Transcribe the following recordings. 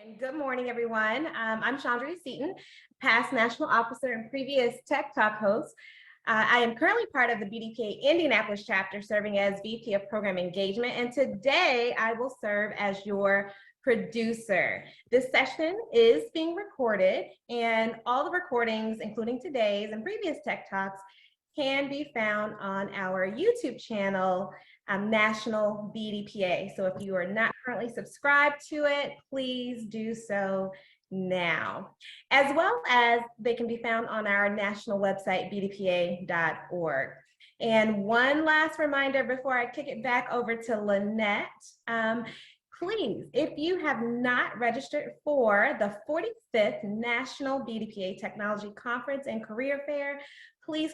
And good morning, everyone. I'm Chandra Seaton, past national officer and previous Tech Talk host. I am currently part of the BDPA Indianapolis chapter, serving as VP of Program Engagement, and today I will serve as your producer. This session is being recorded, and all the recordings, including today's and previous Tech Talks, can be found on our YouTube channel, National BDPA. So if you are not currently subscribed to it, please do so now, as well as they can be found on our national website, bdpa.org. And one last reminder before I kick it back over to Lynette, please, if you have not registered for the 45th National BDPA Technology Conference and Career Fair, please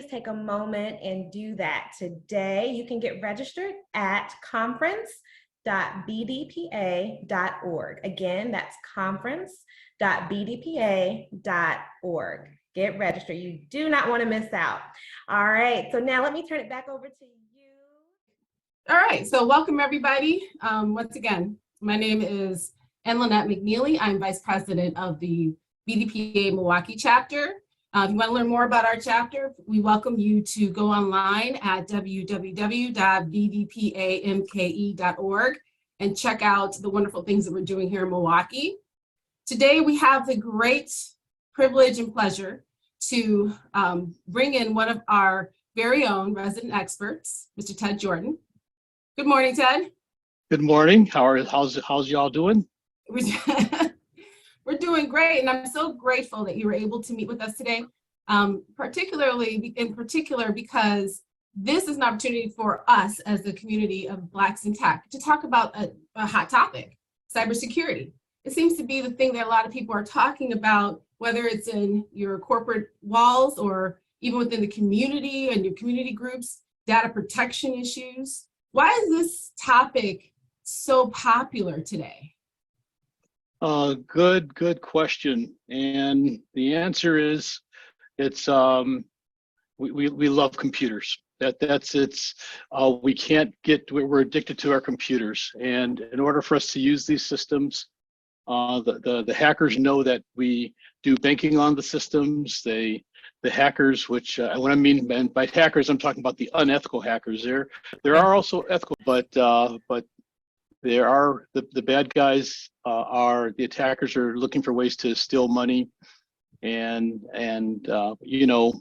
take a moment and do that today. You can get registered at conference.bdpa.org. Again, that's conference.bdpa.org. Get registered. You do not want to miss out. All right, so now let me turn it back over to you. All right, so welcome everybody. Once again, my name is Lynette McNeely. I'm Vice President of the BDPA Milwaukee chapter. If you want to learn more about our chapter, we welcome you to go online at www.bdpamke.org and check out the wonderful things that we're doing here in Milwaukee. Today, we have the great privilege and pleasure to bring in one of our very own resident experts, Mr. Ted Jordan. Good morning, Ted. Good morning. How's y'all doing? We're doing great, and I'm so grateful that you were able to meet with us today, particularly because this is an opportunity for us as the community of Blacks in Tech to talk about a hot topic, cybersecurity. It seems to be the thing that a lot of people are talking about, whether it's in your corporate walls or even within the community and your community groups, data protection issues. Why is this topic so popular today? Good question. And the answer is, it's we love computers. We're addicted to our computers. And in order for us to use these systems, the hackers know that we do banking on the systems. The hackers, which what I mean by hackers, I'm talking about the unethical hackers. There are also ethical, but there are the bad guys. The attackers are looking for ways to steal money, and you know,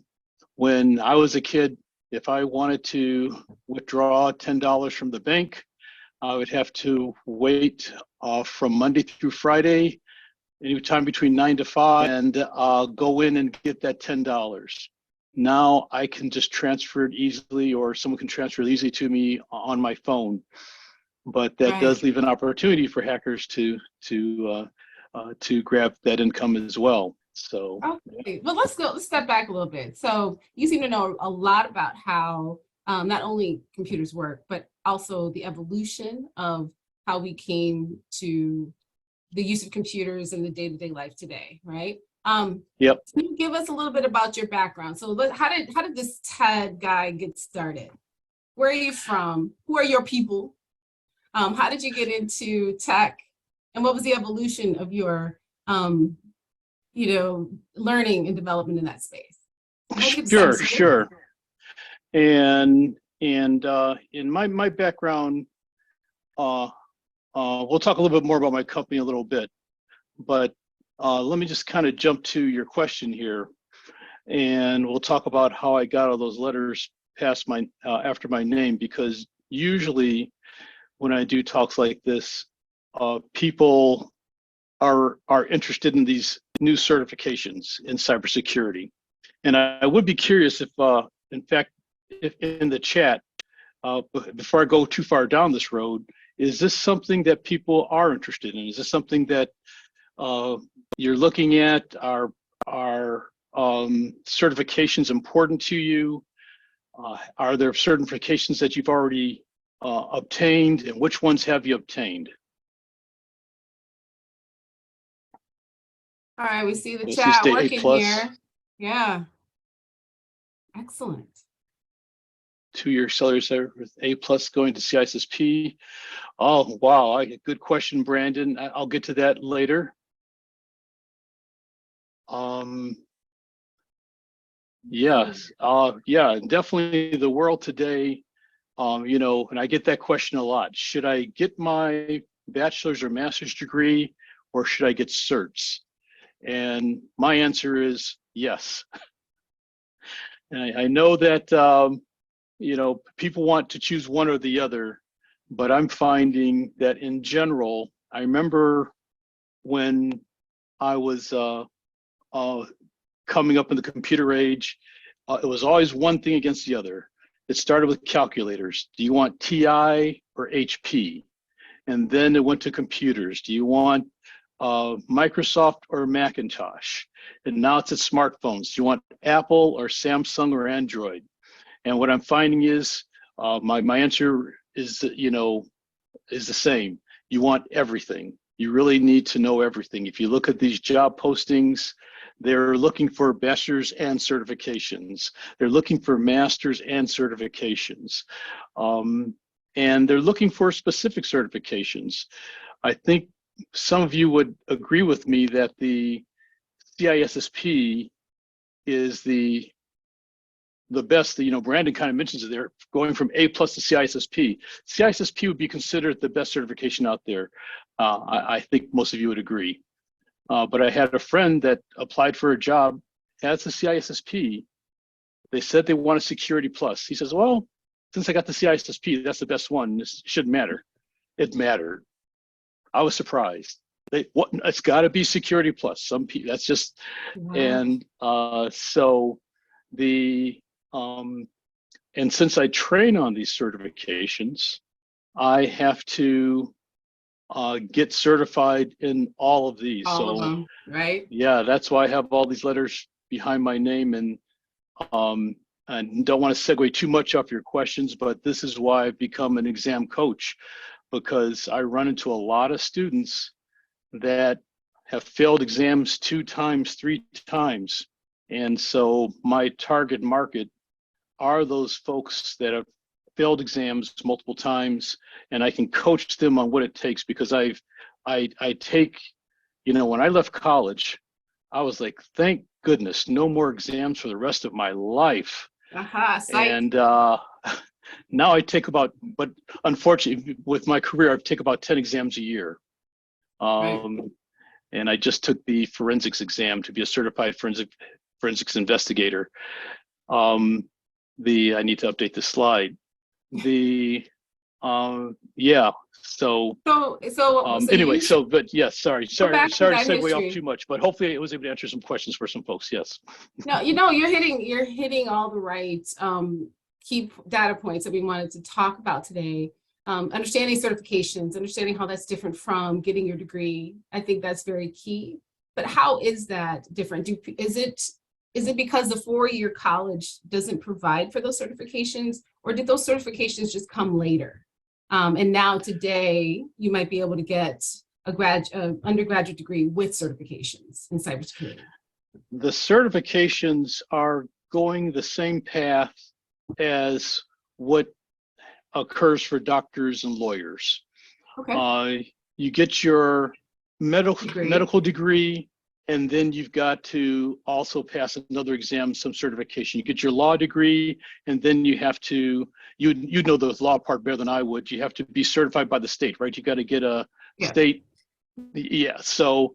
when I was a kid, if I wanted to withdraw $10 from the bank, I would have to wait from Monday through Friday, anytime between 9 to 5, and go in and get that $10. Now I can just transfer it easily, or someone can transfer it easily to me on my phone. But that does leave an opportunity for hackers to grab that income as well. So okay, well, let's step back a little bit. So you seem to know a lot about how not only computers work, but also the evolution of how we came to the use of computers in the day-to-day life today, right? Yep. Can you give us a little bit about your background? So how did this Ted guy get started? Where are you from? Who are your people? How did you get into tech, and what was the evolution of your, learning and development in that space? Sure. And in my background, we'll talk a little bit more about my company a little bit, but let me just kind of jump to your question here, and we'll talk about how I got all those letters past after my name, because usually when I do talks like this, people are interested in these new certifications in cybersecurity. And I would be curious if, in fact, if in the chat, before I go too far down this road, is this something that people are interested in? Is this something that you're looking at? Are certifications important to you? Are there certifications that you've already obtained, and which ones have you obtained? All right, we see the chat working here. Yeah, excellent. 2-year accelerator with A+ going to CISSP. Oh, wow. Good question, Brandon. I'll get to that later. Yes. Yeah, definitely the world today, and I get that question a lot. Should I get my bachelor's or master's degree, or should I get certs? And my answer is yes. And I know that, people want to choose one or the other, but I'm finding that in general, I remember when I was coming up in the computer age, it was always one thing against the other. It started with calculators. Do you want TI or HP? And then it went to computers. Do you want Microsoft or Macintosh? And now it's at smartphones. Do you want Apple or Samsung or Android? And what I'm finding is my answer is, is the same. You want everything. You really need to know everything. If you look at these job postings, they're looking for bachelor's and certifications. They're looking for master's and certifications. And they're looking for specific certifications. I think some of you would agree with me that the CISSP is the best. Brandon kind of mentions it there, going from A+ to CISSP. CISSP would be considered the best certification out there. I think most of you would agree. But I had a friend that applied for a job as the CISSP. They said they want a Security Plus. He says, well, since I got the CISSP, that's the best one. It shouldn't matter. It mattered. I was surprised. It's got to be Security Plus. Some people, that's just, wow. And so and since I train on these certifications, I have to get certified in all of these. All of them, right? Yeah, that's why I have all these letters behind my name. And I don't want to segue too much off your questions, but this is why I've become an exam coach, because I run into a lot of students that have failed exams 2 times, 3 times. And so my target market are those folks that have failed exams multiple times, and I can coach them on what it takes, because I take, when I left college, I was like, thank goodness, no more exams for the rest of my life. And now I take but unfortunately with my career, I take about 10 exams a year. And I just took the forensics exam to be a certified forensics investigator. I need to update the slide. Anyway, but yes, sorry to segue off too much, but hopefully I was able to answer some questions for some folks. Yes. No, you're hitting all the right key data points that we wanted to talk about today. Understanding certifications, understanding how that's different from getting your degree. I think that's very key. But how is that different? Is it because the 4-year college doesn't provide for those certifications, or did those certifications just come later? And now today, you might be able to get an undergraduate degree with certifications in cybersecurity. The certifications are going the same path as what occurs for doctors and lawyers. Okay. You get your medical degree, and then you've got to also pass another exam, some certification. You get your law degree, and then you have to, you'd know the law part better than I would. You have to be certified by the state, right? You got to get a state. Yeah. So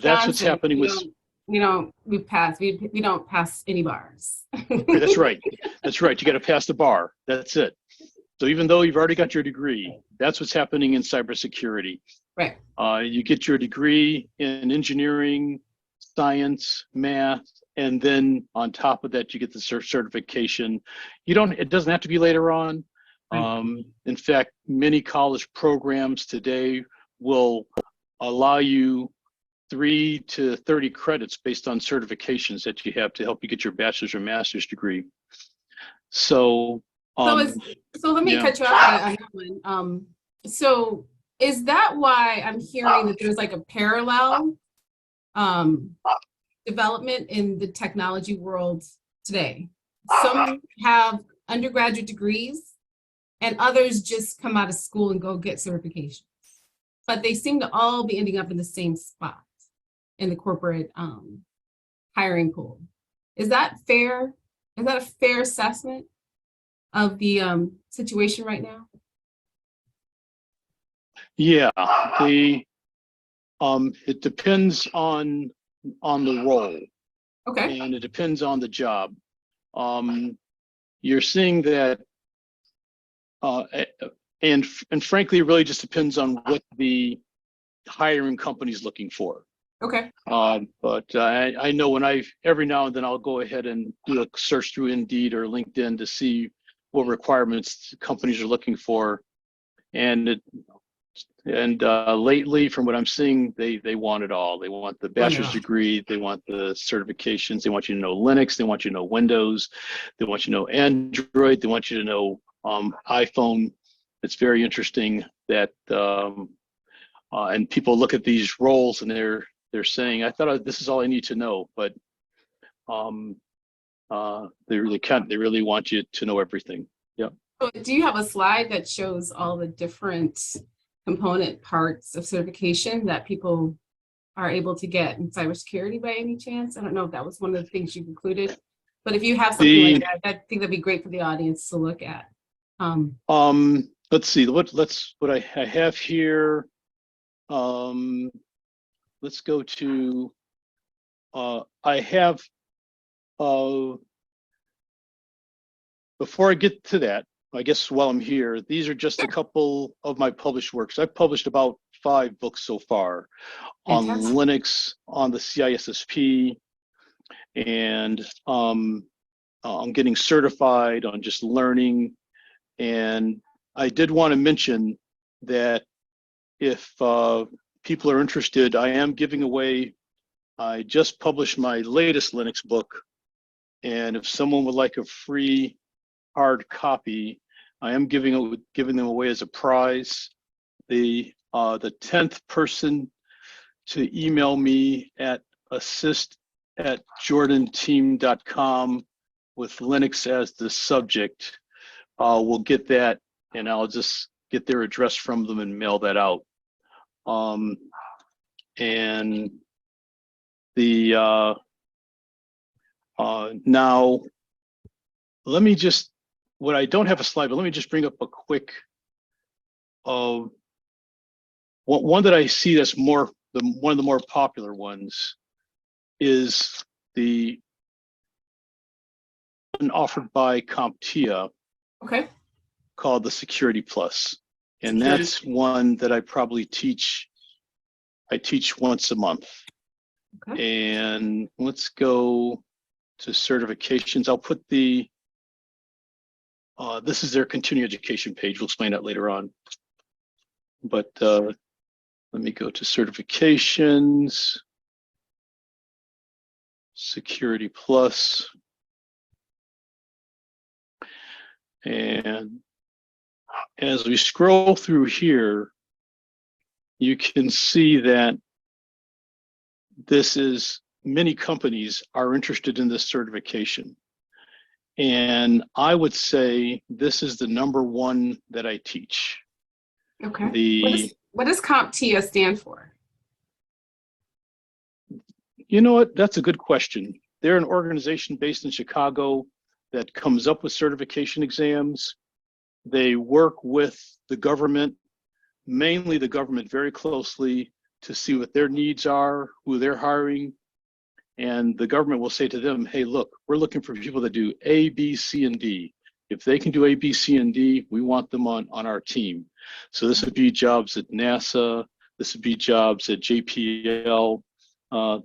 that's what's happening with. We don't pass any bars. That's right. That's right. You got to pass the bar. That's it. So even though you've already got your degree, that's what's happening in cybersecurity. Right. You get your degree in engineering, science, math, and then on top of that, you get the certification. It doesn't have to be later on. In fact, many college programs today will allow you 3 to 30 credits based on certifications that you have to help you get your bachelor's or master's degree. So let me cut you off on that one. So is that why I'm hearing that there's like a parallel development in the technology world today? Some have undergraduate degrees, and others just come out of school and go get certifications. But they seem to all be ending up in the same spot in the corporate hiring pool. Is that fair? Is that a fair assessment of the situation right now? Yeah, it depends on the role, Okay. and it depends on the job. You're seeing that, and frankly, it really just depends on what the hiring company is looking for. Okay. But I know when every now and then I'll go ahead and do a search through Indeed or LinkedIn to see what requirements companies are looking for, and lately, from what I'm seeing, they want it all. They want the bachelor's degree, they want the certifications, they want you to know Linux, they want you to know Windows, they want you to know Android, they want you to know iPhone. It's very interesting that and people look at these roles and they're saying, I thought this is all I need to know, but they really want you to know everything. Yeah. So do you have a slide that shows all the different component parts of certification that people are able to get in cybersecurity by any chance? I don't know if that was one of the things you included, but if you have something like that, I think that'd be great for the audience to look at. Let's see, what I have here. Let's go to, I have, before I get to that, I guess while I'm here, these are just a couple of my published works. I've published about 5 books so far on Linux, on the CISSP, and I'm getting certified on just learning. And I did want to mention that if people are interested, I am giving away, I just published my latest Linux book, and if someone would like a free hard copy, I am giving them away as a prize. The 10th person to email me at assist@jordanteam.com with Linux as the subject will get that, and I'll just get their address from them and mail that out. And the now let me just, what I don't have a slide, but let me just bring up a quick one that I see that's one of the more popular ones is the one offered by CompTIA, Okay. called the Security Plus. And that's one that I probably teach. I teach once a month. Okay. And let's go to certifications. I'll put the, this is their continuing education page. We'll explain that later on. But let me go to certifications, Security Plus. And as we scroll through here, you can see that many companies are interested in this certification. And I would say this is the #1 that I teach. Okay. What does CompTIA stand for? You know what? That's a good question. They're an organization based in Chicago that comes up with certification exams. They work with the government, mainly the government, very closely to see what their needs are, who they're hiring. And the government will say to them, hey, look, we're looking for people that do A, B, C, and D. If they can do A, B, C, and D, we want them on our team. So this would be jobs at NASA. This would be jobs at JPL.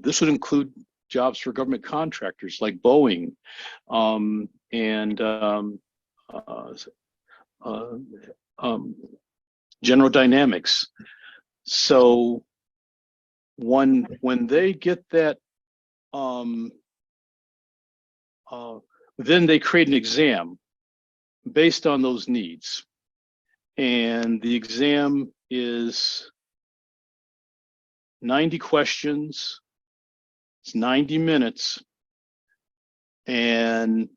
This would include jobs for government contractors like Boeing and General Dynamics. So when they get that, then they create an exam based on those needs. And the exam is 90 questions, it's 90 minutes, and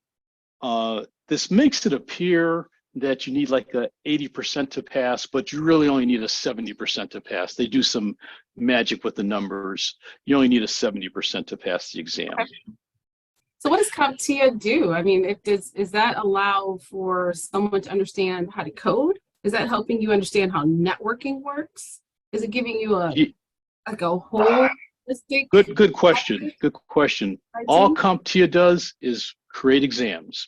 this makes it appear that you need like a 80% to pass, but you really only need a 70% to pass. They do some magic with the numbers. You only need a 70% to pass the exam. Okay. So what does CompTIA do? I mean, is that allow for someone to understand how to code? Is that helping you understand how networking works? Is it giving you a holistic? Good question. Good question. All CompTIA does is create exams.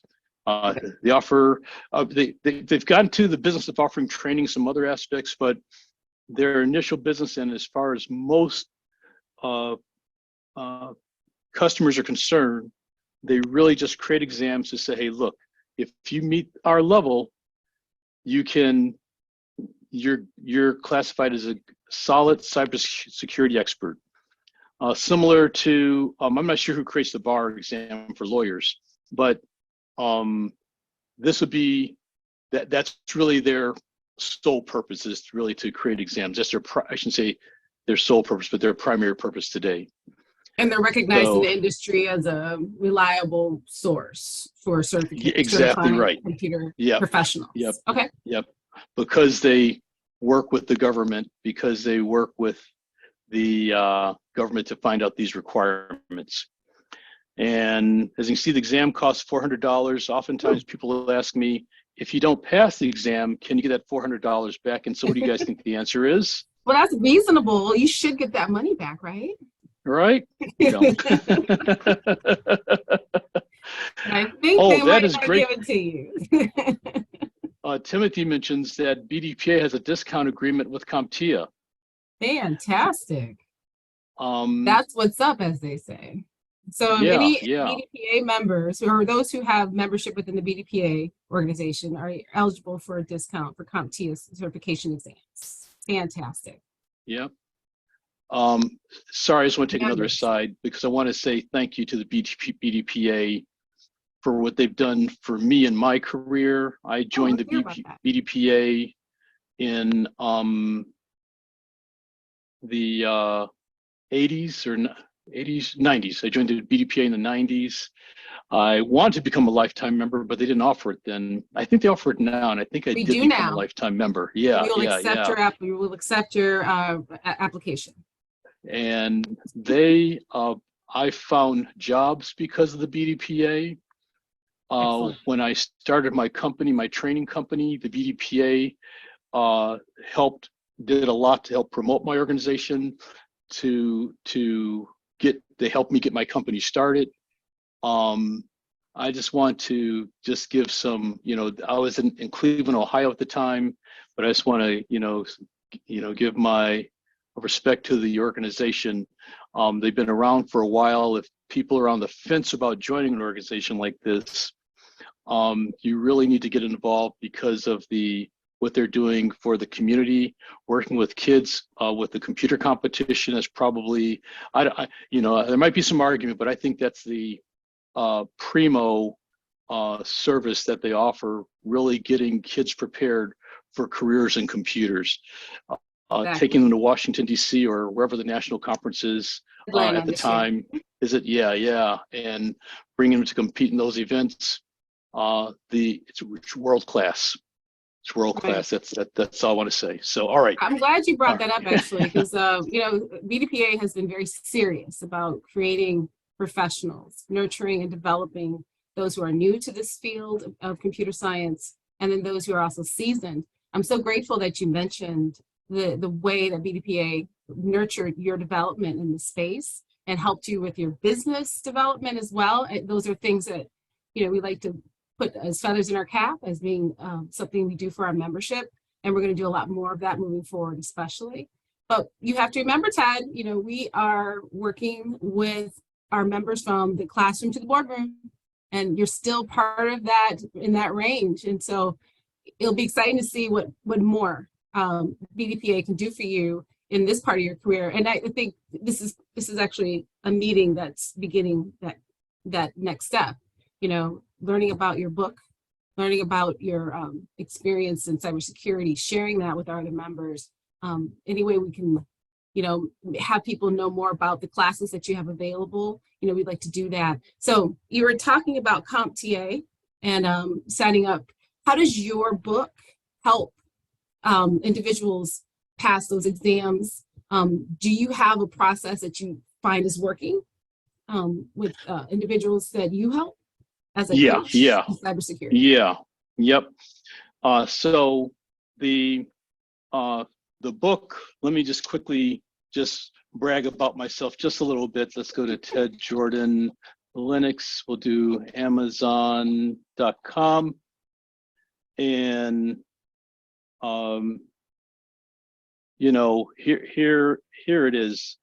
They offer, they've gotten to the business of offering training, some other aspects, but their initial business, and as far as most customers are concerned, they really just create exams to say, hey, look, if you meet our level, you're classified as a solid cybersecurity expert. Similar to, I'm not sure who creates the bar exam for lawyers, but this would be, that's really their sole purpose, is really to create exams. That's their, I shouldn't say their sole purpose, but their primary purpose today. And they're recognized in the industry as a reliable source for certification. Exactly right. Computer professionals. Yep. Okay. Yep. Because they work with the government, because they work with the government to find out these requirements. And as you can see, the exam costs $400. Oftentimes people will ask me, if you don't pass the exam, can you get that $400 back? And so what do you guys think the answer is? Well, that's reasonable. You should get that money back, right? Right? No. I think they might not give it to you. Timothy mentions that BDPA has a discount agreement with CompTIA. Fantastic. That's what's up, as they say. So any BDPA members, or those who have membership within the BDPA organization, are eligible for a discount for CompTIA certification exams. Fantastic. Yep. Sorry, I just want to take another aside, because I want to say thank you to the BDPA for what they've done for me in my career. I joined the BDPA in the 80s or 80s, 90s. I joined the BDPA in the 90s. I wanted to become a lifetime member, but they didn't offer it then. I think they offer it now, and I think I did become a lifetime member. Yeah, we will accept your application. And they, I found jobs because of the BDPA. When I started my company, my training company, the BDPA did a lot to help promote my organization, to help me get my company started. I just want to give some, I was in Cleveland, Ohio at the time, but I just want to, give my respect to the organization. They've been around for a while. If people are on the fence about joining an organization like this, you really need to get involved because of what they're doing for the community. Working with kids with the computer competition is probably, there might be some argument, but I think that's the primo service that they offer, really getting kids prepared for careers in computers. Taking them to Washington, D.C. or wherever the national conference is at the time. Is it? Yeah. And bringing them to compete in those events. It's world class. It's world class. That's all I want to say. So, all right. I'm glad you brought that up, actually, because BDPA has been very serious about creating professionals, nurturing and developing those who are new to this field of computer science, and then those who are also seasoned. I'm so grateful that you mentioned the way that BDPA nurtured your development in the space and helped you with your business development as well. Those are things that we like to put as feathers in our cap as being something we do for our membership, and we're going to do a lot more of that moving forward, especially. But you have to remember, Ted, we are working with our members from the classroom to the boardroom, and you're still part of that in that range. And so it'll be exciting to see what more BDPA can do for you in this part of your career. And I think this is actually a meeting that's beginning that next step, learning about your book, learning about your experience in cybersecurity, sharing that with our other members. Any way we can, have people know more about the classes that you have available, we'd like to do that. So you were talking about CompTIA. and signing up. How does your book help individuals pass those exams? Do you have a process that you find is working with individuals that you help as a coach in cybersecurity? Yep. So the book, let me just quickly just brag about myself just a little bit. Let's go to Ted Jordan Linux. We'll do Amazon.com. And you know, here it is.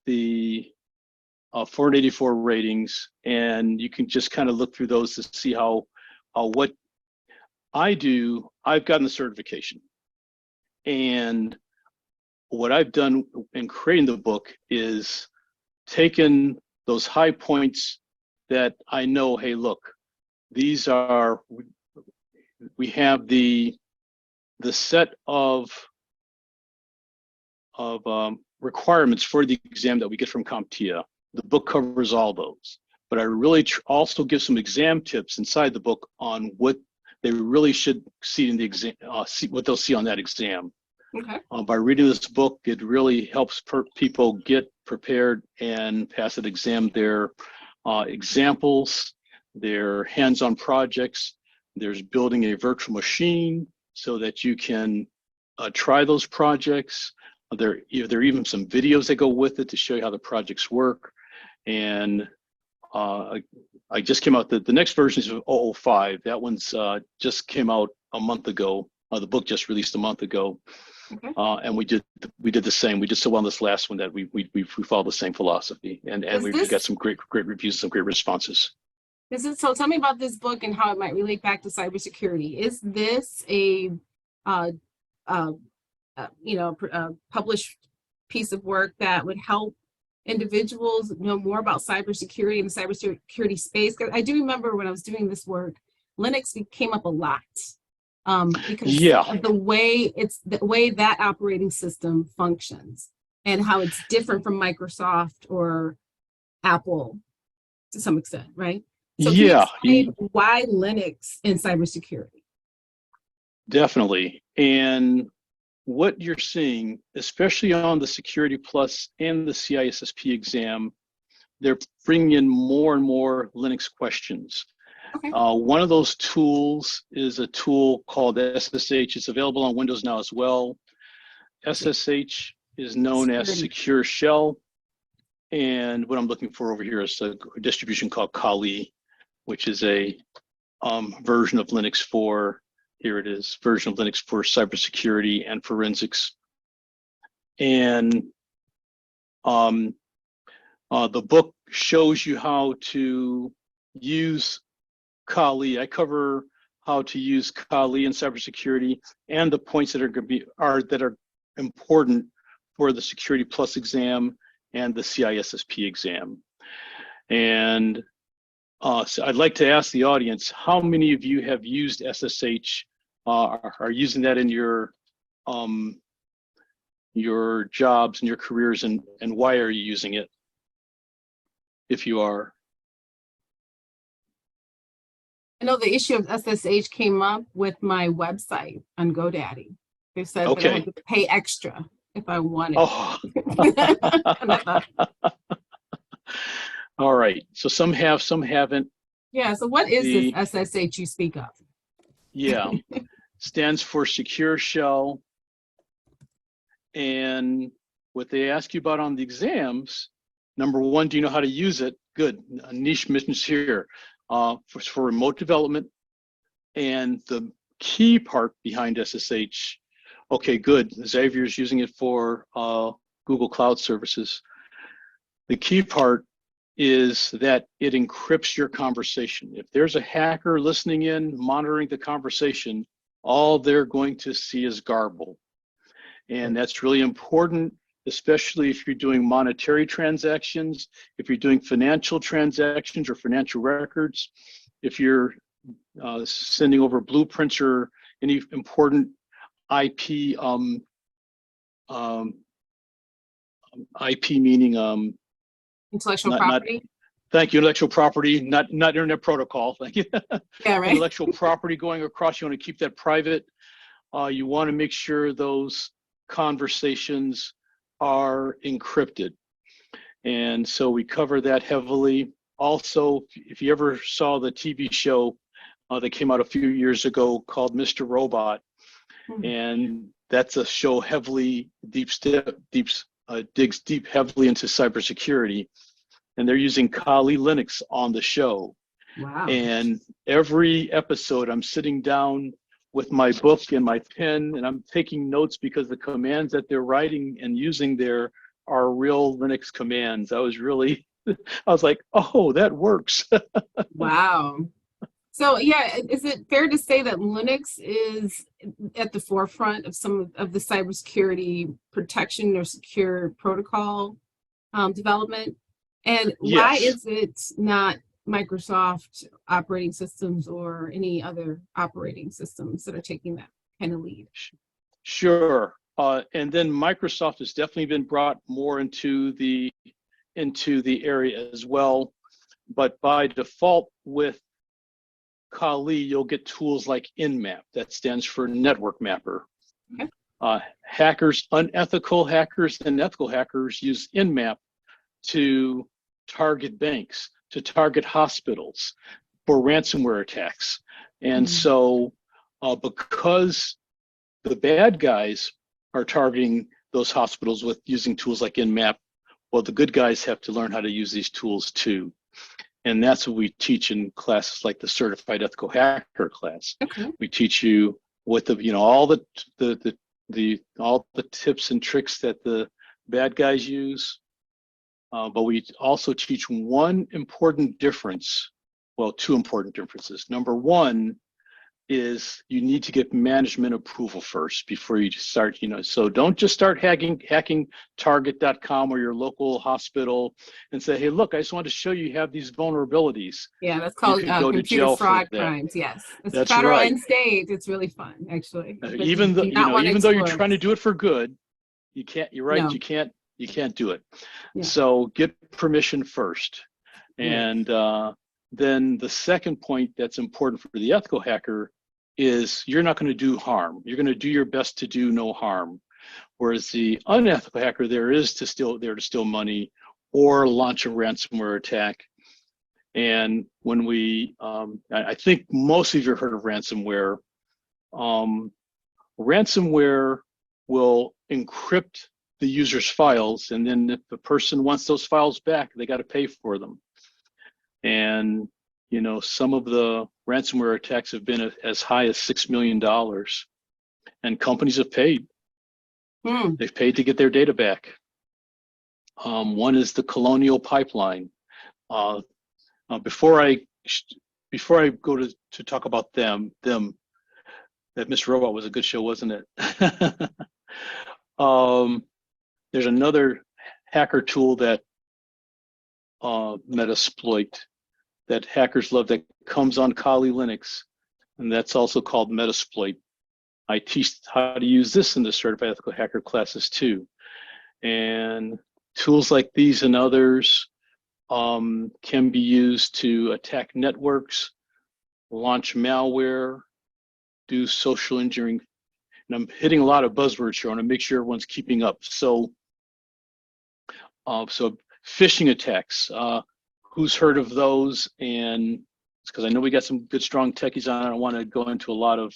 The 484 ratings, and you can just kind of look through those to see how what I do. I've gotten the certification, and what I've done in creating the book is taken those high points that I know, hey, look, these are, we have the set of requirements for the exam that we get from CompTIA. The book covers all those, but I really also give some exam tips inside the book on what they really should see in the exam, see what they'll see on that exam. Okay. By reading this book, it really helps people get prepared and pass an exam. Their examples, their hands-on projects, there's building a virtual machine so that you can try those projects. There are even some videos that go with it to show you how the projects work. And I just came out, the next version is 005. That one's just came out a month ago. The book just released a month ago. Okay. And we did the same. We just saw on this last one that we follow the same philosophy, and we've got some great reviews, some great responses. So tell me about this book and how it might relate back to cybersecurity. Is this a published piece of work that would help individuals know more about cybersecurity and the cybersecurity space? Because I do remember when I was doing this work, Linux came up a lot. Because of the way that operating system functions and how it's different from Microsoft or Apple to some extent, right? So can you explain why Linux in cybersecurity? Definitely. And what you're seeing, especially on the Security Plus and the CISSP exam, they're bringing in more and more Linux questions. Okay. One of those tools is a tool called SSH. It's available on Windows now as well. SSH is known as Secure Shell. And what I'm looking for over here is a distribution called Kali, which is a version of Linux for, here it is, version of Linux for cybersecurity and forensics. And the book shows you how to use Kali. I cover how to use Kali in cybersecurity and the points that are important for the Security Plus exam and the CISSP exam. And so I'd like to ask the audience, how many of you have used SSH, are using that in your jobs and your careers, and why are you using it, if you are? I know the issue of SSH came up with my website on GoDaddy. They said that I had to pay extra if I wanted. Oh. All right. So some have, some haven't. Yeah. So what is this SSH you speak of? Yeah. Stands for Secure Shell. And what they ask you about on the exams, number one, do you know how to use it? Good. Niche missions here. For remote development, and the key part behind SSH, okay, good. Xavier's using it for Google Cloud Services. The key part is that it encrypts your conversation. If there's a hacker listening in, monitoring the conversation, all they're going to see is garble. And that's really important, especially if you're doing monetary transactions, if you're doing financial transactions or financial records, if you're sending over blueprints or any important IP, IP meaning intellectual property. Thank you. Intellectual property, not internet protocol. Thank you. Yeah, right. Intellectual property going across. You want to keep that private. You want to make sure those conversations are encrypted. And so we cover that heavily. Also, if you ever saw the TV show that came out a few years ago called Mr. Robot, and that's a show heavily digs deep heavily into cybersecurity, and they're using Kali Linux on the show. Wow. And every episode, I'm sitting down with my book and my pen, and I'm taking notes because the commands that they're writing and using there are real Linux commands. I was like, oh, that works. Wow. So yeah, is it fair to say that Linux is at the forefront of some of the cybersecurity protection or secure protocol development? And why Yes. is it not Microsoft operating systems or any other operating systems that are taking that kind of lead? Sure. And then Microsoft has definitely been brought more into the area as well. But by default with Kali, you'll get tools like Nmap, that stands for Network Mapper. Okay. Hackers, unethical hackers and ethical hackers use Nmap to target banks, to target hospitals for ransomware attacks. And so because the bad guys are targeting those hospitals with using tools like Nmap, well, the good guys have to learn how to use these tools too. And that's what we teach in classes like the Certified Ethical Hacker class. Okay. We teach you what all the tips and tricks that the bad guys use. But we also teach one important difference, well, two important differences. Number one is you need to get management approval first before you start, so don't just start hacking target.com or your local hospital and say, hey, look, I just want to show you have these vulnerabilities. Yeah, that's called computer fraud crimes. Yes, it's that's federal right. and state. It's really fun, actually. Even though you're trying to do it for good, you can't. You're right. No. You can't do it. Yeah. So get permission first, and then the second point that's important for the ethical hacker is you're not going to do harm. You're going to do your best to do no harm. Whereas the unethical hacker there to steal money or launch a ransomware attack. And when we, I think most of you have heard of ransomware. Ransomware will encrypt the user's files, and then if the person wants those files back, they got to pay for them. And some of the ransomware attacks have been as high as $6 million, and companies have paid. They've paid to get their data back. One is the Colonial Pipeline. Before I go to talk about them, that Mr. Robot was a good show, wasn't it? There's another hacker tool that Metasploit that hackers love that comes on Kali Linux, and that's also called Metasploit. I teach how to use this in the Certified Ethical Hacker classes too. And tools like these and others can be used to attack networks, launch malware, do social engineering. And I'm hitting a lot of buzzwords here. I want to make sure everyone's keeping up. So phishing attacks, who's heard of those? And because I know we got some good, strong techies on, I don't want to go into a lot of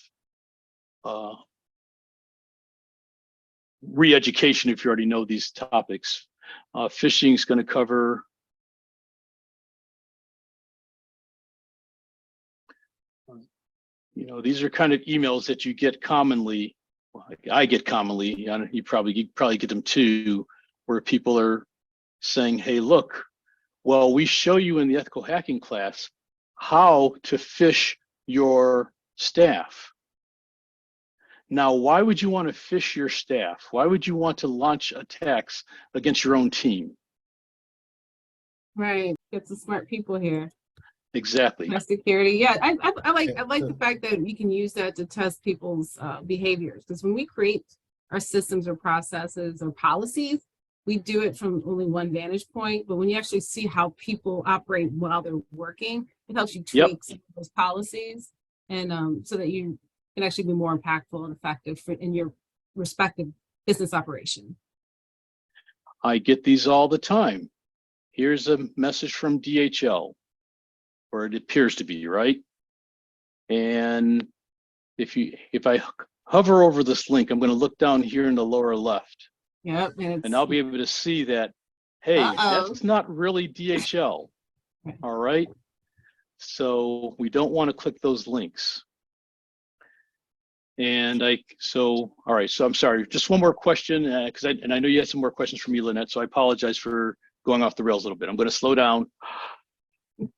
re-education if you already know these topics. Phishing is going to cover these are kind of emails that you get commonly. I get commonly. You probably get them too, where people are saying, "Hey, look, well, we show you in the ethical hacking class how to phish your staff. Now, why would you want to phish your staff? Why would you want to launch attacks against your own team?" Right. Get some smart people here. Exactly. Security. Yeah, I like the fact that we can use that to test people's behaviors, because when we create our systems or processes or policies, we do it from only one vantage point, but when you actually see how people operate while they're working, it helps you Yep. tweak some of those policies, and so that you can actually be more impactful and effective in your respective business operation. I get these all the time. Here's a message from DHL, or it appears to be, right? And if I hover over this link, I'm going to look down here in the lower left, Yep. and I'll be able to see that, hey, that's not really DHL. All right. So we don't want to click those links. And all right, so I'm sorry, just one more question, because I know you had some more questions from me, Lynette, so I apologize for going off the rails a little bit. I'm going to slow down.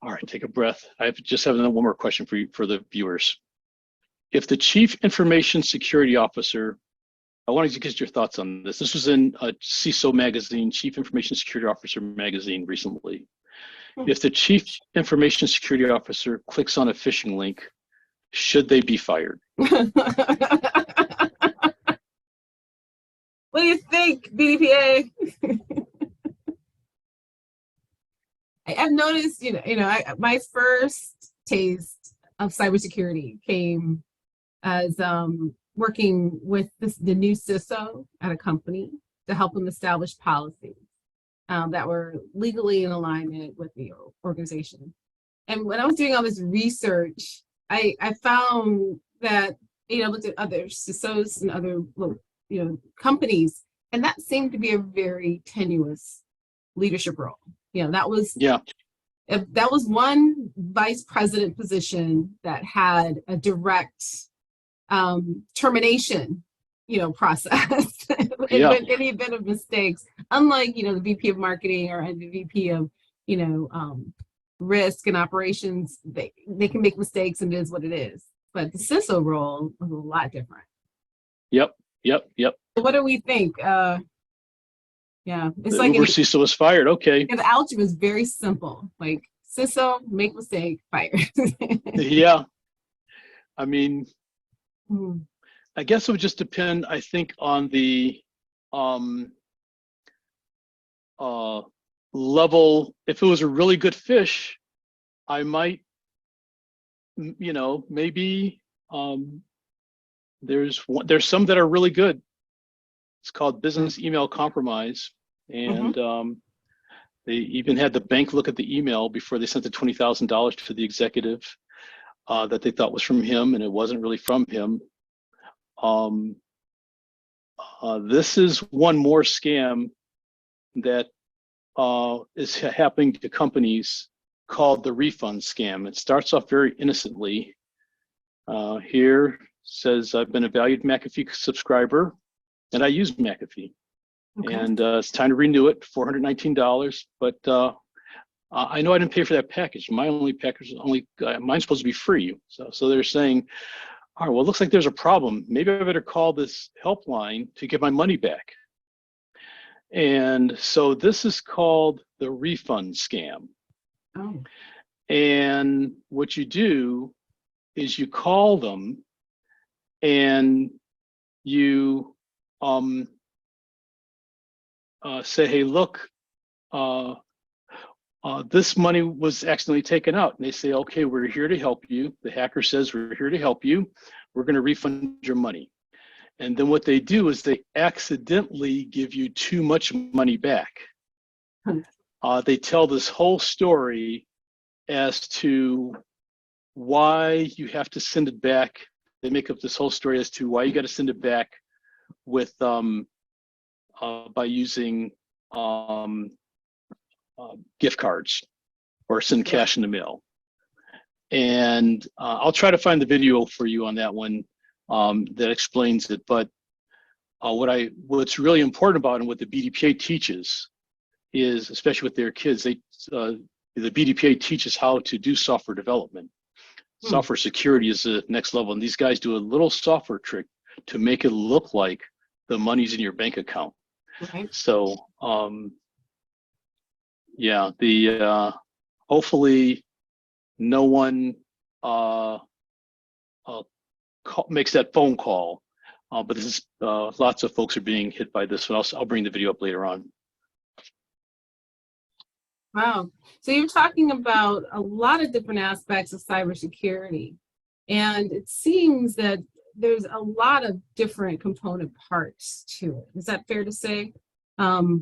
All right, take a breath. I just have one more question for you, for the viewers. If the Chief Information Security Officer, I wanted to get your thoughts on this. This was in a CISO magazine, Chief Information Security Officer magazine recently. If the Chief Information Security Officer clicks on a phishing link, should they be fired? What do you think, BDPA? I've noticed, my first taste of cybersecurity came as working with the new CISO at a company to help them establish policies that were legally in alignment with the organization. And when I was doing all this research, I found that, looked at other CISOs and other, companies, and that seemed to be a very tenuous leadership role. That was one vice president position that had a direct termination, process in any event of mistakes. Unlike, the VP of marketing or the VP of, risk and operations, they can make mistakes and it is what it is. But the CISO role was a lot different. Yep. So what do we think? It's The like Uber CISO was fired. Okay. the algebra is very simple. Like CISO, make mistake, fire. Yeah. I mean, I guess it would just depend, I think, on the level. If it was a really good fish, I might, maybe there's some that are really good. It's called business email compromise, and they even had the bank look at the email before they sent the $20,000 to the executive that they thought was from him, and it wasn't really from him. This is one more scam that is happening to companies, called the refund scam. It starts off very innocently. Here says, I've been a valued McAfee subscriber and I use McAfee. Okay. And it's time to renew it, $419. But I know I didn't pay for that package. My only package mine's supposed to be free. So they're saying, all right, well, it looks like there's a problem. Maybe I better call this helpline to get my money back. And so this is called the refund scam. Oh. And what you do is you call them and you say, hey, look, this money was accidentally taken out. And they say, okay, we're here to help you. The hacker says, we're here to help you. We're going to refund your money. And then what they do is they accidentally give you too much money back. They tell this whole story as to why you have to send it back. They make up this whole story as to why you got to send it back with by using gift cards or send cash in the mail. And I'll try to find the video for you on that one that explains it. But what's really important about it and what the BDPA teaches is, especially with their kids, the BDPA teaches how to do software development. Software security is the next level, and these guys do a little software trick to make it look like the money's in your bank account. Right. So, yeah, hopefully no one makes that phone call, but this is lots of folks are being hit by this. I'll bring the video up later on. Wow. So you're talking about a lot of different aspects of cybersecurity, and it seems that there's a lot of different component parts to it. Is that fair to say? We're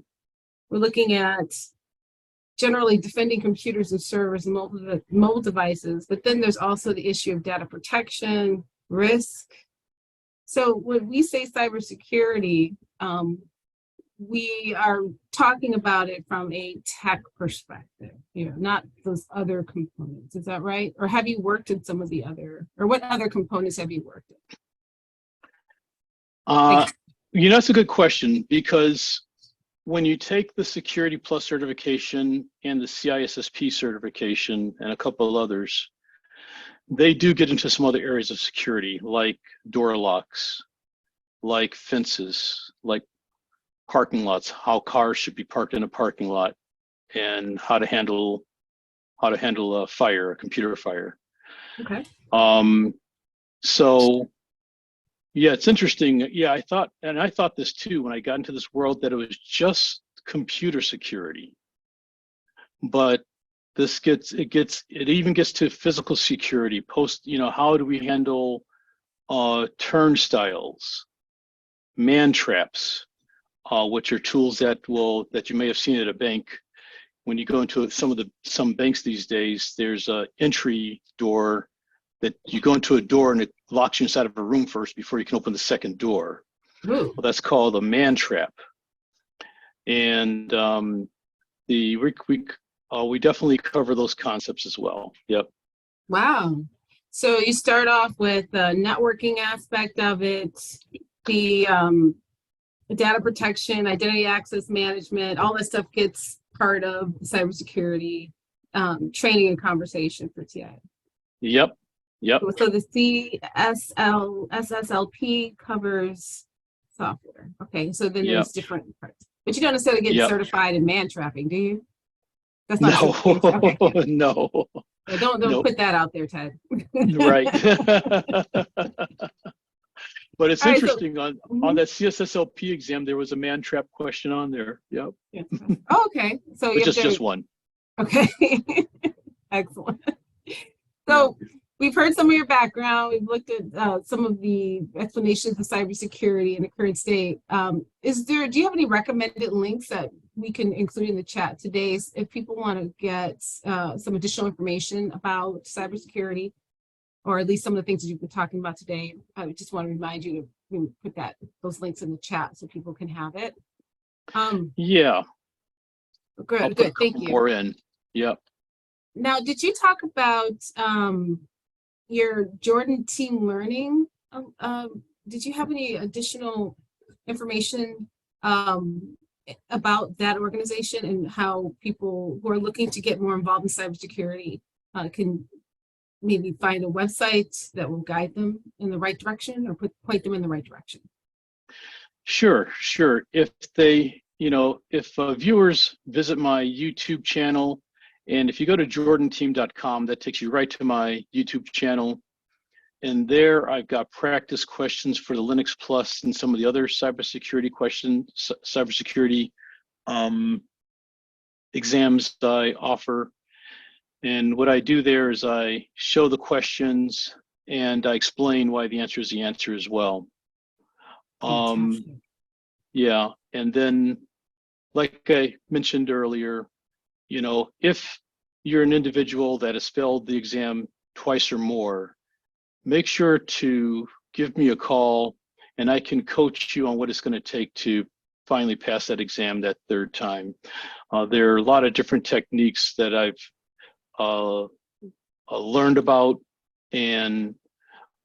looking at generally defending computers and servers and mobile devices, but then there's also the issue of data protection, risk. So when we say cybersecurity, we are talking about it from a tech perspective, not those other components. Is that right? Or have you worked in some of the other, or what other components have you worked in? That's a good question, because when you take the Security Plus certification and the CISSP certification and a couple of others, they do get into some other areas of security, like door locks, like fences, like parking lots, how cars should be parked in a parking lot, and how to handle a fire, a computer fire. Okay. So yeah, it's interesting. Yeah, I thought this too when I got into this world, that it was just computer security, but it even gets to physical security. How do we handle turnstiles, man traps, which are tools that you may have seen at a bank. When you go into some banks these days, there's a entry door that you go into a door and it locks you inside of a room first before you can open the second door. Ooh. Well, that's called a man trap. And we definitely cover those concepts as well. Yep. Wow. So you start off with the networking aspect of it, the data protection, identity access management, all that stuff gets part of cybersecurity training and conversation for TI. Yep. So the SSLP covers software. Okay, so then there's different parts. But you don't necessarily get certified in man trapping, do you? That's not okay. No. Yeah, don't put that out there, Ted. Right. But it's interesting, so, on that CSSLP exam, there was a man trap question on there. Yep. Yeah. Oh, okay. So Which is just one. Okay. Excellent. So we've heard some of your background. We've looked at some of the explanations of cybersecurity in the current state. Do you have any recommended links that we can include in the chat today if people want to get some additional information about cybersecurity, or at least some of the things that you've been talking about today? I just want to remind you to put those links in the chat so people can have it. Yeah. Good. Thank you. More in. Yep. Now, did you talk about your Jordan team learning? Did you have any additional information about that organization and how people who are looking to get more involved in cybersecurity can maybe find a website that will guide them in the right direction, or point them in the right direction? Sure. If viewers visit my YouTube channel, and if you go to jordanteam.com, that takes you right to my YouTube channel. And there I've got practice questions for the Linux Plus and some of the other cybersecurity exams I offer. And what I do there is I show the questions and I explain why the answer is the answer as well. Yeah, and then like I mentioned earlier, if you're an individual that has failed the exam twice or more, make sure to give me a call and I can coach you on what it's going to take to finally pass that exam that third time. There are a lot of different techniques that I've learned about and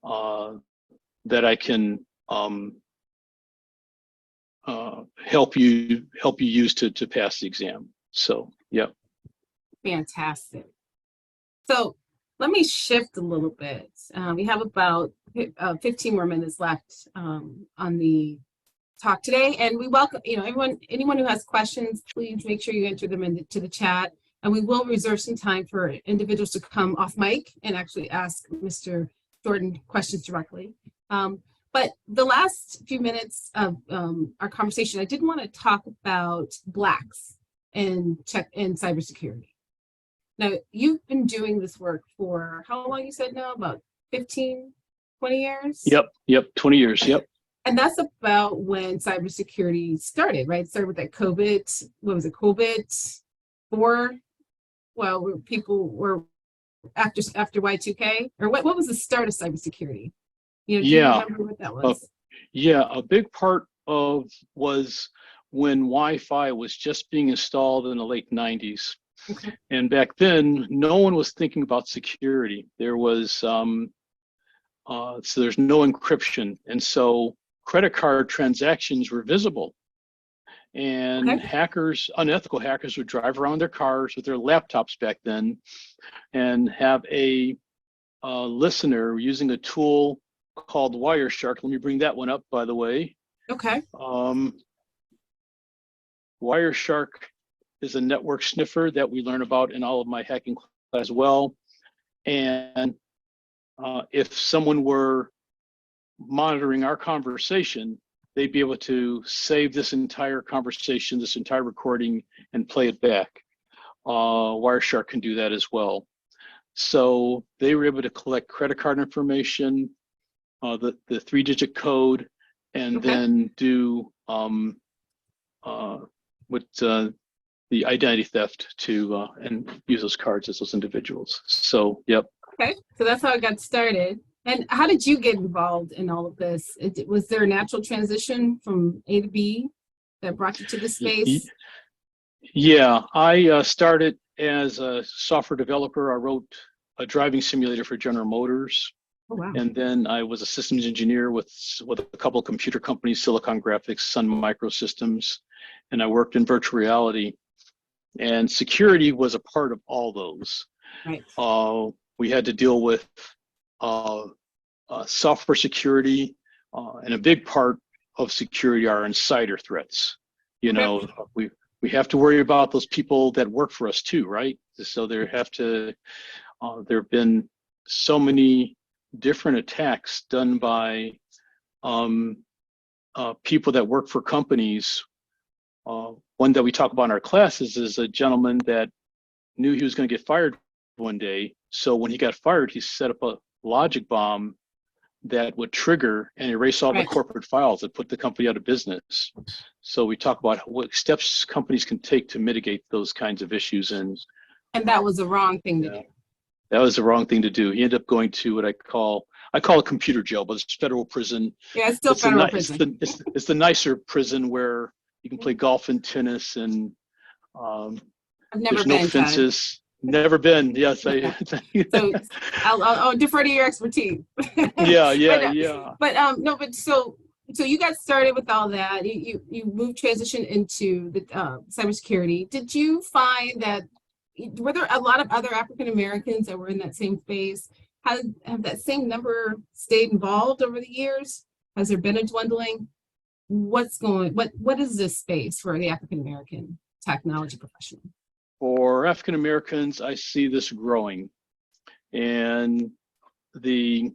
that I can help you use to pass the exam. So, yeah. Fantastic. So let me shift a little bit. We have about 15 more minutes left on the talk today, and we welcome anyone who has questions. Please make sure you enter them into the chat, and we will reserve some time for individuals to come off mic and actually ask Mr. Jordan questions directly. But the last few minutes of our conversation, I did want to talk about Blacks in cybersecurity. Now, you've been doing this work for how long, you said now? About 15, 20 years? Yep, 20 years, yep. And that's about when cybersecurity started, right? It started with that COVID, what was it, COVID-4? Well, where people were after Y2K? Or what was the start of cybersecurity? You know, do you remember what that was? Yeah, a big part of was when Wi-Fi was just being installed in the late 90s. Okay. And back then, no one was thinking about security. There was, so there's no encryption. And so credit card transactions were visible. And Okay. hackers, unethical hackers, would drive around their cars with their laptops back then and have a listener using a tool called Wireshark. Let me bring that one up, by the way. Okay. Wireshark is a network sniffer that we learn about in all of my hacking class as well. And if someone were monitoring our conversation, they'd be able to save this entire conversation, this entire recording, and play it back. Wireshark can do that as well. So they were able to collect credit card information, the 3-digit code, and then do the identity theft to and use those cards as those individuals. So, yep. Okay, so that's how it got started. And how did you get involved in all of this? Was there a natural transition from A to B that brought you to this space? Yeah, I started as a software developer. I wrote a driving simulator for General Motors. Oh, wow. And then I was a systems engineer with a couple of computer companies, Silicon Graphics, Sun Microsystems, and I worked in virtual reality. And security was a part of all those. Right. We had to deal with software security, and a big part of security are insider threats. You know, we have to worry about those people that work for us too, right? So there have been so many different attacks done by people that work for companies. One that we talk about in our classes is a gentleman that knew he was going to get fired one day. So when he got fired, he set up a logic bomb that would trigger and erase all the corporate files that put the company out of business. So we talk about what steps companies can take to mitigate those kinds of issues. And that was the wrong thing to do. That was the wrong thing to do. He ended up going to what I call a computer jail, but it's federal prison. Yeah, it's still federal prison. It's the nicer prison where you can play golf and tennis, and I've never there's been, no fences. Never been. Yes, so I'll defer to your expertise. Yeah. But no, but so you got started with all that. You transitioned into the cybersecurity. Did you find that were there a lot of other African Americans that were in that same space? Have that same number stayed involved over the years? Has there been a dwindling? What is this space for the African American technology professional? For African Americans, I see this growing, and I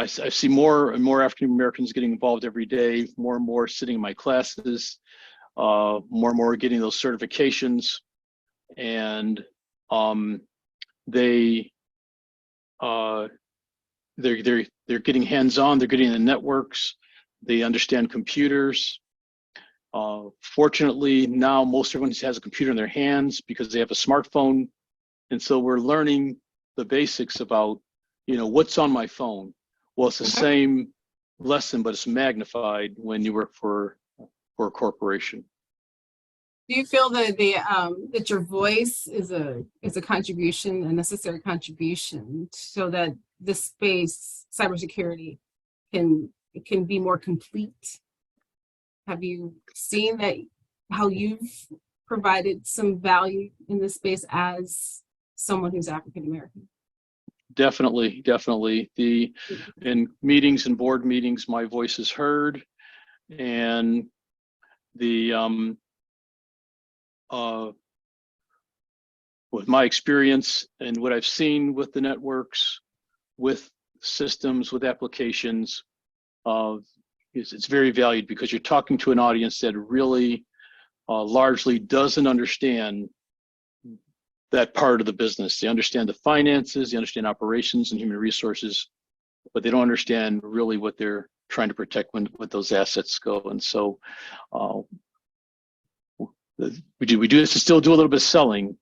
see more and more African Americans getting involved every day. More and more sitting in my classes. More and more getting those certifications, and they're getting hands-on. They're getting the networks. They understand computers. Fortunately, now most everyone has a computer in their hands because they have a smartphone, and so we're learning the basics about, what's on my phone. Well, it's the same lesson, but it's magnified when you work for a corporation. Do you feel that that your voice is a contribution, a necessary contribution, so that this space, cybersecurity, can be more complete? Have you seen that, how you've provided some value in this space as someone who's African American? Definitely. In meetings and board meetings, my voice is heard, and with my experience and what I've seen with the networks, with systems, with applications, it's very valued because you're talking to an audience that really largely doesn't understand that part of the business. They understand the finances, they understand operations and human resources, but they don't understand really what they're trying to protect when those assets go. And so we do still do a little bit of selling,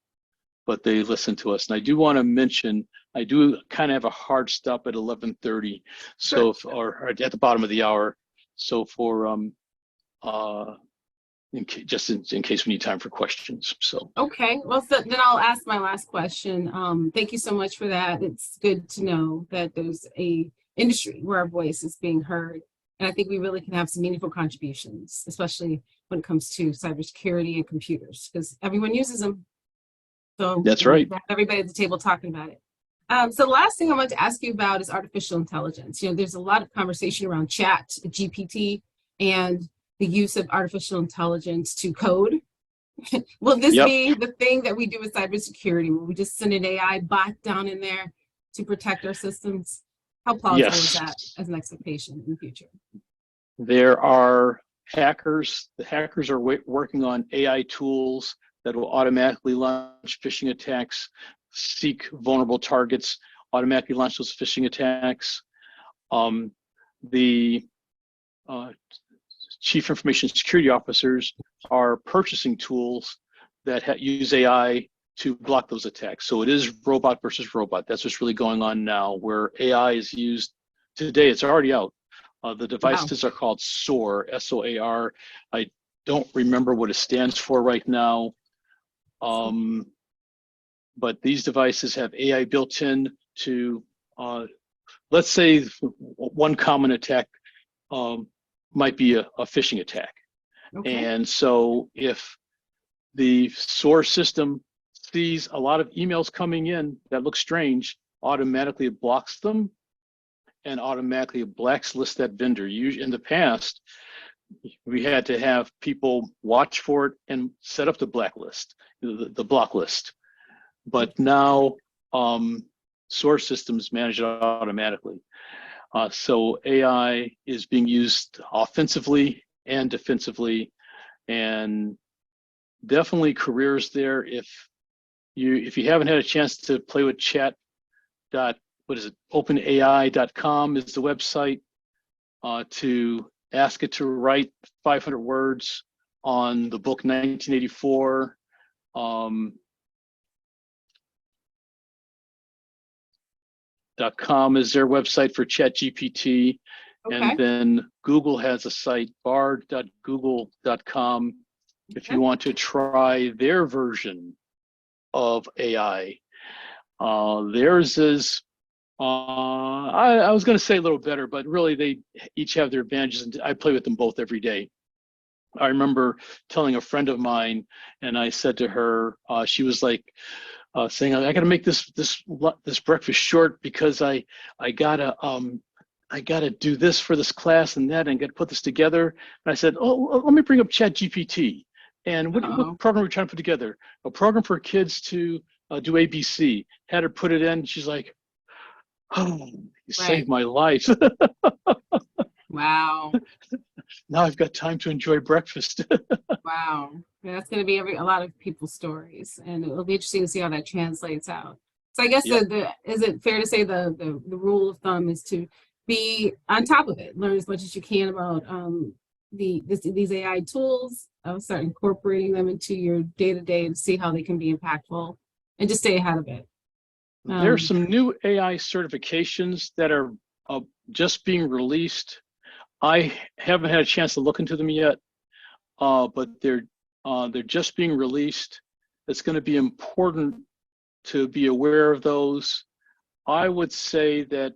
but they listen to us. And I do want to mention, I do kind of have a hard stop at 11:30, so or at the bottom of the hour. So for in case we need time for questions. So okay, well, so then I'll ask my last question. Thank you so much for that. It's good to know that there's a industry where our voice is being heard, and I think we really can have some meaningful contributions, especially when it comes to cybersecurity and computers, because everyone uses them. So that's right. Everybody at the table talking about it. So the last thing I want to ask you about is artificial intelligence. You know, there's a lot of conversation around chat, GPT, and the use of artificial intelligence to code. Will this be the thing that we do with cybersecurity? Will we just send an AI bot down in there to protect our systems? How plausible is that as an expectation in the future? There are hackers. The hackers are working on AI tools that will automatically launch phishing attacks, seek vulnerable targets, automatically launch those phishing attacks. The chief information security officers are purchasing tools that use AI to block those attacks. So it is robot versus robot. That's what's really going on now, where AI is used today. It's already out. The devices are called SOAR, S-O-A-R. I don't remember what it stands for right now. But these devices have AI built in to, let's say one common attack might be a phishing attack. Okay. And so if the source system sees a lot of emails coming in that look strange, automatically it blocks them and automatically blacklists that vendor. In the past, we had to have people watch for it and set up the blacklist, the block list. But now source systems manage it automatically. So AI is being used offensively and defensively, and definitely careers there. If you haven't had a chance to play with openai.com is the website, to ask it to write 500 words on the book 1984. .com is their website for ChatGPT. Okay. And then Google has a site, bard.google.com, if you want to try their version of AI. Theirs is, I was going to say a little better, but really they each have their advantages, and I play with them both every day. I remember telling a friend of mine, and I said to her, she was like, saying, I got to make this breakfast short because I gotta do this for this class and that, and got to put this together. And I said, oh, let me bring up ChatGPT. And what program are we trying to put together? A program for kids to do ABC. Had her put it in. She's like, oh, you saved my life. Wow. Now I've got time to enjoy breakfast. Wow. Yeah, that's going to be a lot of people's stories, and it'll be interesting to see how that translates out. So I guess is it fair to say the rule of thumb is to be on top of it, learn as much as you can about these AI tools, start incorporating them into your day-to-day and see how they can be impactful, and just stay ahead of it. There are some new AI certifications that are just being released. I haven't had a chance to look into them yet, but they're just being released. It's going to be important to be aware of those. I would say that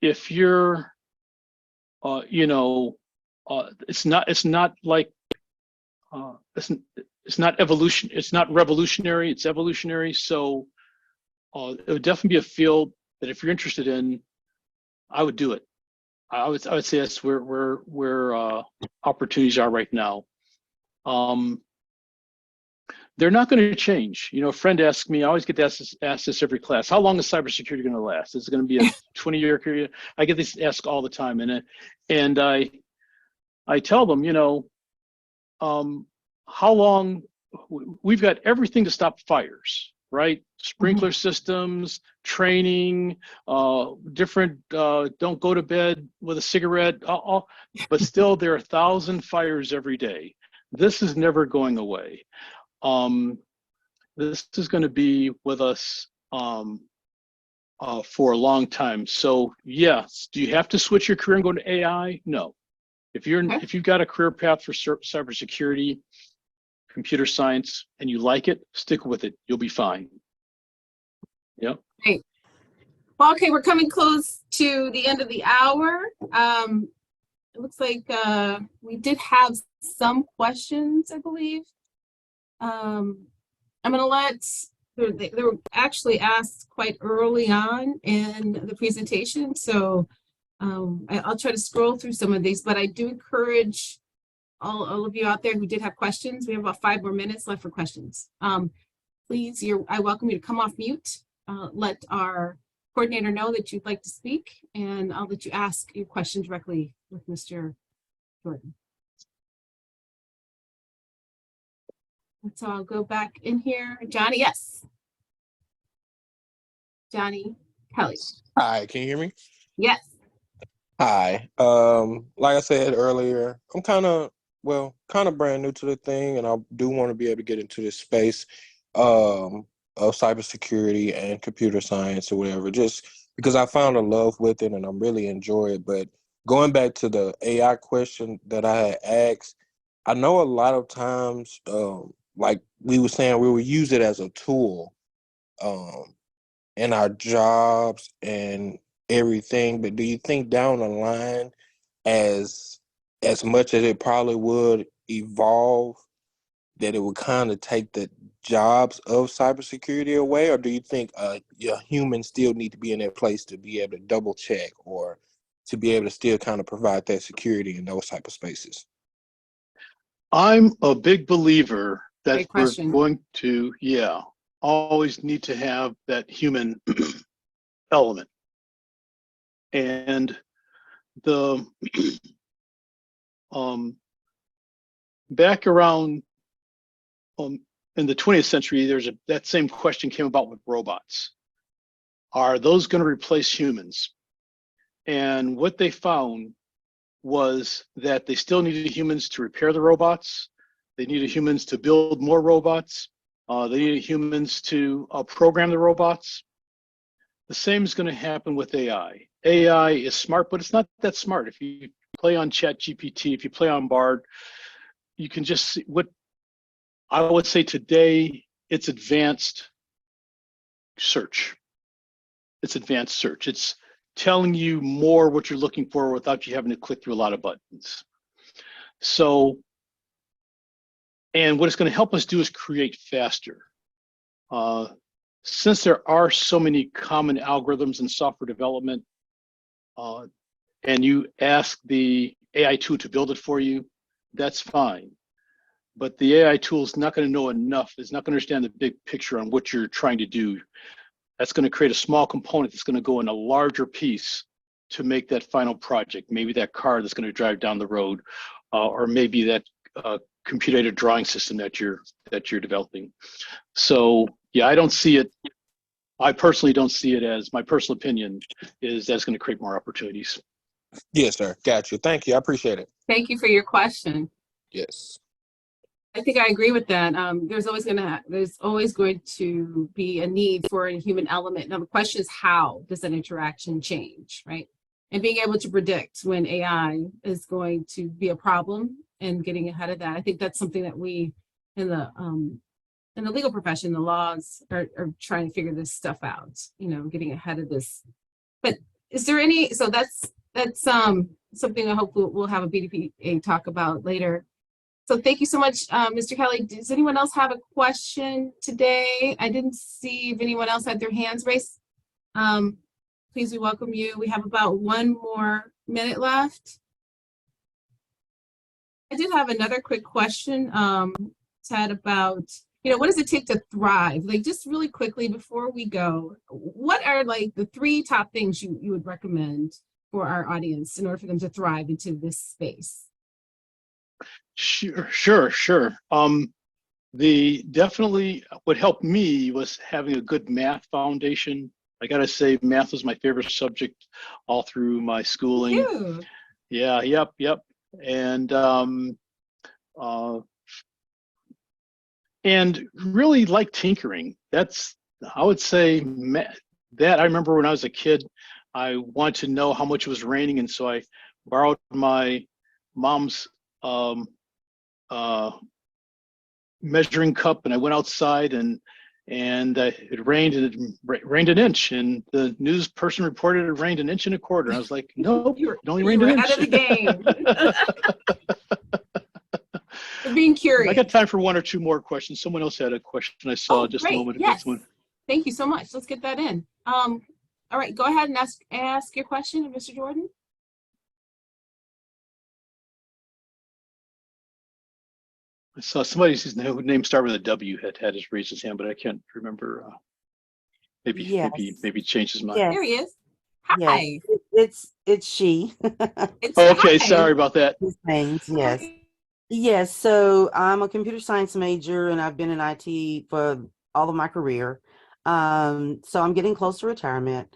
if you're, it's not evolution. It's not revolutionary. It's evolutionary. So it would definitely be a field that if you're interested in, I would do it. I would say that's where opportunities are right now. They're not going to change. You know, a friend asked me, I always get asked this every class, how long is cybersecurity going to last? Is it going to be a 20-year career? I get this asked all the time, and I tell them, how long we've got everything to stop fires, right? Sprinkler systems, training, different, don't go to bed with a cigarette, but still there are 1,000 fires every day. This is never going away. This is going to be with us for a long time. So yes, do you have to switch your career and go to AI? No. If you've got a career path for cybersecurity, computer science, and you like it, stick with it. You'll be fine. Yep. Great. Well, okay, we're coming close to the end of the hour. It looks like we did have some questions, I believe. I'm going to let, they were actually asked quite early on in the presentation, so I'll try to scroll through some of these, but I do encourage all of you out there who did have questions. We have about 5 more minutes left for questions. Please, I welcome you to come off mute. Let our coordinator know that you'd like to speak, and I'll let you ask your question directly with Mr. Jordan. And so I'll go back in here. Johnny, yes. Johnny Kelly. Hi, can you hear me? Yes. Hi. Like I said earlier, I'm kind of brand new to the thing, and I do want to be able to get into this space of cybersecurity and computer science or whatever, just because I found a love with it and I'm really enjoy it. But going back to the AI question that I had asked, I know a lot of times, like we were saying, we will use it as a tool in our jobs and everything. But do you think down the line, as much as it probably would evolve, that it would kind of take the jobs of cybersecurity away? Or do you think humans still need to be in that place to be able to double check or to be able to still kind of provide that security in those type of spaces? I'm a big believer that Great we're question. going to, always need to have that human element. And the back around in the 20th century, that same question came about with robots. Are those going to replace humans? And what they found was that they still needed humans to repair the robots. They needed humans to build more robots. They needed humans to program the robots. The same is going to happen with AI. AI is smart, but it's not that smart. If you play on ChatGPT, if you play on Bard, you can just see what I would say today. It's advanced search. It's advanced search. It's telling you more what you're looking for without you having to click through a lot of buttons. So, and what it's going to help us do is create faster. Since there are so many common algorithms in software development, and you ask the AI tool to build it for you, that's fine. But the AI tool is not going to know enough, it's not going to understand the big picture on what you're trying to do. That's going to create a small component that's going to go in a larger piece to make that final project. Maybe that car that's going to drive down the road, or maybe that computer-aided drawing system that you're developing. So yeah, I don't see it. I personally don't see it as, my personal opinion is that's going to create more opportunities. Yes, sir. Got you. Thank you. I appreciate it. Thank you for your question. Yes. I think I agree with that. There's always going to be a need for a human element. Now the question is, how does that interaction change, right? And being able to predict when AI is going to be a problem and getting ahead of that. I think that's something that we in the legal profession, the laws are trying to figure this stuff out, getting ahead of this. But is there any, so that's something I hope we'll have a BDPA talk about later. So thank you so much, Mr. Kelly. Does anyone else have a question today? I didn't see if anyone else had their hands raised. Please, we welcome you. We have about 1 more minute left. I did have another quick question, Ted, about, what does it take to thrive? Like, just really quickly before we go, what are like the 3 top things you would recommend for our audience in order for them to thrive into this space? Sure. The definitely what helped me was having a good math foundation. I gotta say, math was my favorite subject all through my schooling. You. Yeah, yep. And uh, and really like tinkering. That's, I would say, that I remember when I was a kid, I wanted to know how much it was raining, and so I borrowed my mom's uh, measuring cup, and I went outside, and it rained, and it rained an inch, and the news person reported it rained an inch and a quarter. And I was like, nope, it only rained You an were inch. ahead of the game. For being curious. I got time for one or two more questions. Someone else had a question I saw just great. a moment ago. Yes. Thank you so much. Let's get that in. All right, go ahead and ask your question, Mr. Jordan. I saw somebody whose name started with a W had his raised his hand, but I can't remember. Maybe change his mind. There he is. Hi. Yes, it's she. It's Okay, hi. sorry about that. His names, yes. Yes, so I'm a computer science major and I've been in IT for all of my career. So I'm getting close to retirement.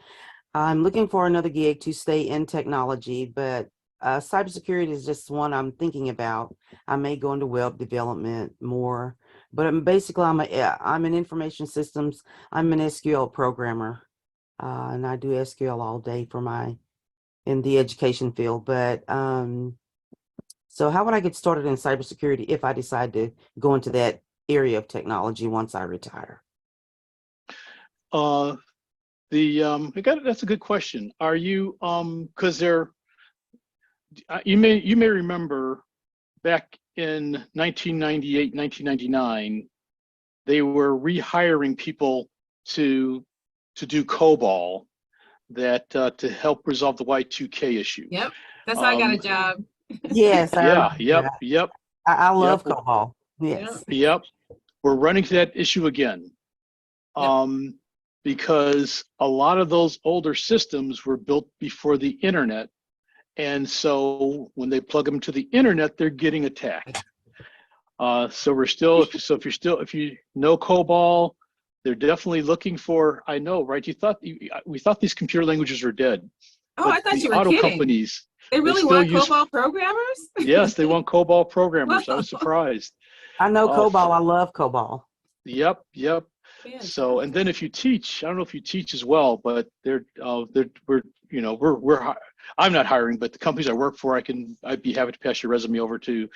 I'm looking for another gig to stay in technology, but cybersecurity is just one I'm thinking about. I may go into web development more, but I'm an information systems. I'm an SQL programmer, and I do SQL all day in the education field. But so how would I get started in cybersecurity if I decide to go into that area of technology once I retire? That's a good question. Are you because you may remember back in 1998, 1999, they were rehiring people to do COBOL to help resolve the Y2K issue. Yep, that's how I got a job. Yes. Yep. I love COBOL. Yes. Yep. We're running to that issue again. Because a lot of those older systems were built before the internet. And so when they plug them to the internet, they're getting attacked. So if you know COBOL, they're definitely looking for, I know, right? We thought these computer languages were dead. Oh, I thought you were kidding. Companies, they really want COBOL programmers? Yes, they want COBOL programmers. I was surprised. I know COBOL. I love COBOL. Yep. So, and then if you teach, I don't know if you teach as well, but I'm not hiring, but the companies I work for, I'd be happy to pass your resume over to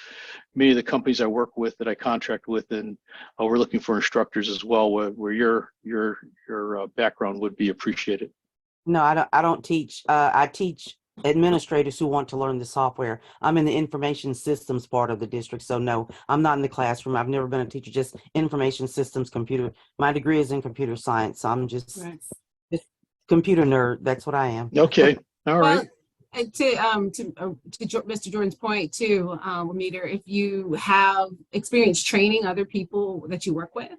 many of the companies I work with that I contract with, and we're looking for instructors as well, where your background would be appreciated. No, I don't teach. I teach administrators who want to learn the software. I'm in the information systems part of the district, so no, I'm not in the classroom. I've never been a teacher, just information systems, computer. My degree is in computer science, so I'm just computer nerd. That's what I am. Okay, all right. And to Mr. Jordan's point too, Meter, if you have experience training other people that you work with,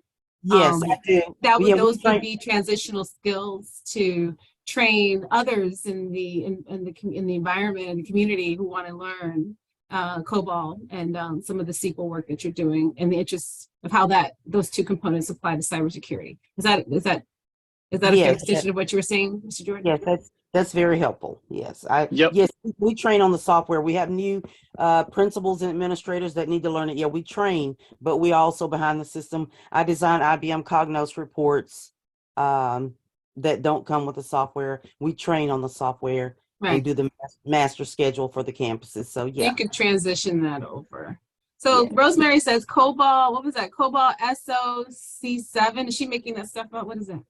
yes, I do. Those would be transitional skills to train others in the environment and the community who want to learn COBOL and some of the SQL work that you're doing in the interest of how those two components apply to cybersecurity. Is that a fair extension of what you were saying, Mr. Jordan? Yes, that's very helpful. Yes, Yep. Yes, we train on the software. We have new principals and administrators that need to learn it. Yeah, we train, but we also behind the system. I design IBM Cognos reports that don't come with the software. We train on the software. Right. We do the master schedule for the campuses. So yeah, you could transition that over. So Rosemary says COBOL. What was that? COBOL SOC7. Is she making that stuff up? What is that?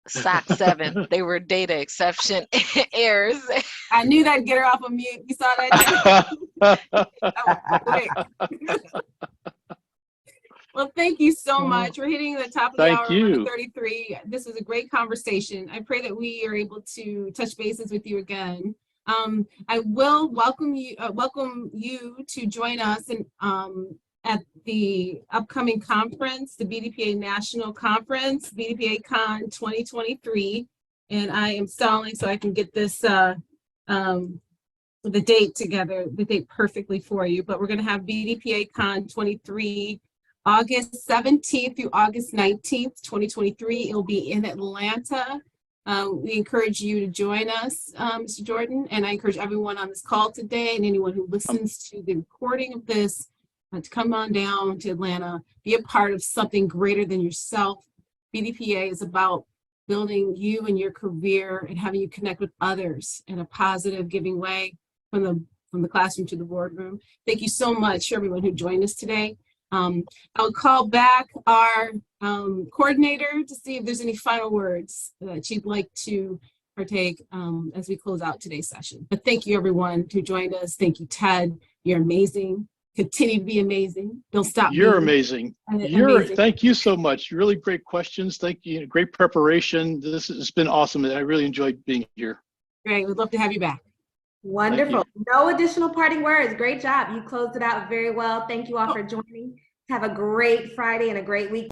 SOC 7. They were data exception errors. I knew that'd get her off of mute. You saw that? Well, thank you so much. We're hitting the top of the hour, 1:33. This was a great conversation. I pray that we are able to touch bases with you again. I will welcome you to join us at the upcoming conference, the BDPA National Conference, BDPA Con 2023. And I am stalling so I can get this the date together, the date perfectly for you, but we're going to have BDPA Con 23, August 17th through August 19th, 2023. It'll be in Atlanta. We encourage you to join us, Mr. Jordan, and I encourage everyone on this call today and anyone who listens to the recording of this to come on down to Atlanta, be a part of something greater than yourself. BDPA is about building you and your career and having you connect with others in a positive, giving way from the classroom to the boardroom. Thank you so much for everyone who joined us today. I'll call back our coordinator to see if there's any final words that she'd like to partake as we close out today's session. But thank you everyone who joined us. Thank you, Ted. You're amazing. Continue to be amazing. Don't stop. You're amazing. Thank you so much. Really great questions. Thank you. Great preparation. This has been awesome. I really enjoyed being here. Great. We'd love to have you back. Wonderful. No additional parting words. Great job. You closed it out very well. Thank you all for joining. Have a great Friday and a great week.